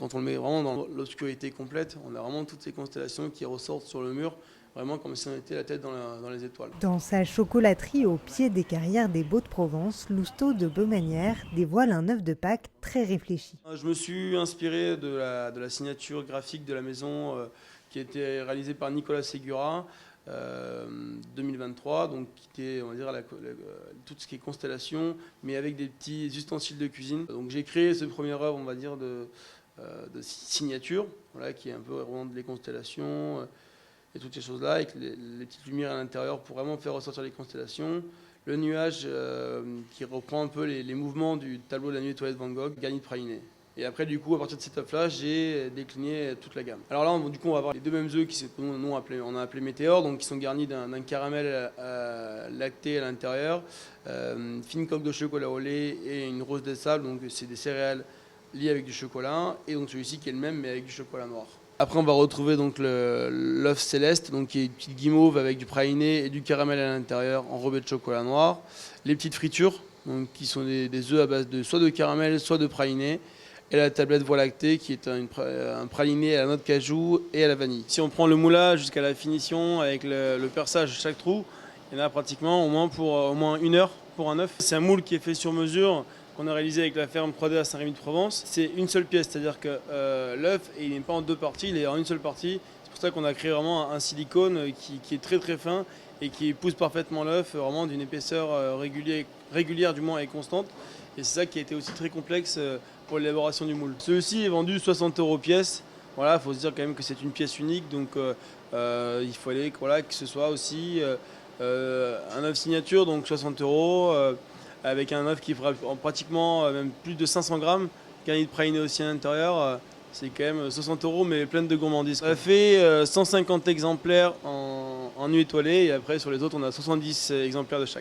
Quand on le met vraiment dans l'obscurité complète, on a vraiment toutes ces constellations qui ressortent sur le mur, vraiment comme si on était la tête dans les étoiles. Dans sa chocolaterie au pied des carrières des Baux-de-Provence, Lousteau de Baumanière dévoile un œuf de Pâques très réfléchi. Je me suis inspiré de la signature graphique de la maison qui a été réalisée par Nicolas Segura 2023, donc qui était, on va dire, tout ce qui est constellation, mais avec des petits ustensiles de cuisine. Donc j'ai créé ce premier œuvre, on va dire, de signature, voilà, qui est un peu vraiment les constellations et toutes ces choses-là, avec les petites lumières à l'intérieur pour vraiment faire ressortir les constellations. Le nuage qui reprend un peu les mouvements du tableau de la nuit étoilée de Van Gogh, garni de praliné. Et après, du coup, à partir de cette œuf-là, j'ai décliné toute la gamme. Alors là, du coup, on va avoir les deux mêmes œufs on a appelé Météor, donc qui sont garnis d'un caramel lacté à l'intérieur, fine coque de chocolat au lait et une rose de sable, donc c'est des céréales liées avec du chocolat, et donc celui-ci qui est le même mais avec du chocolat noir. Après, on va retrouver donc l'œuf céleste, donc qui est une petite guimauve avec du praliné et du caramel à l'intérieur, enrobé de chocolat noir. Les petites fritures, donc qui sont des œufs à base de soit de caramel, soit de praliné. Et la tablette voie lactée, qui est un praliné à la noix de cajou et à la vanille. Si on prend le moulage jusqu'à la finition avec le perçage de chaque trou, il y en a pratiquement au moins pour au moins 1 heure pour un œuf. C'est un moule qui est fait sur mesure, qu'on a réalisé avec la ferme 3D à Saint-Rémy-de-Provence. C'est une seule pièce, c'est-à-dire que l'œuf, il n'est pas en deux parties, il est en une seule partie. C'est pour ça qu'on a créé vraiment un silicone qui est très très fin et qui épouse parfaitement l'œuf, vraiment d'une épaisseur régulière du moins et constante. Et c'est ça qui a été aussi très complexe pour l'élaboration du moule. Celui-ci est vendu 60 € pièce. Voilà, il faut se dire quand même que c'est une pièce unique, donc il fallait voilà, que ce soit aussi un œuf signature, donc 60 €, avec un œuf qui fera pratiquement même plus de 500 grammes, garni de praliné aussi à l'intérieur. C'est quand même 60 €, mais pleine de gourmandises. On a fait 150 exemplaires en nuit étoilée, et après sur les autres, on a 70 exemplaires de chaque.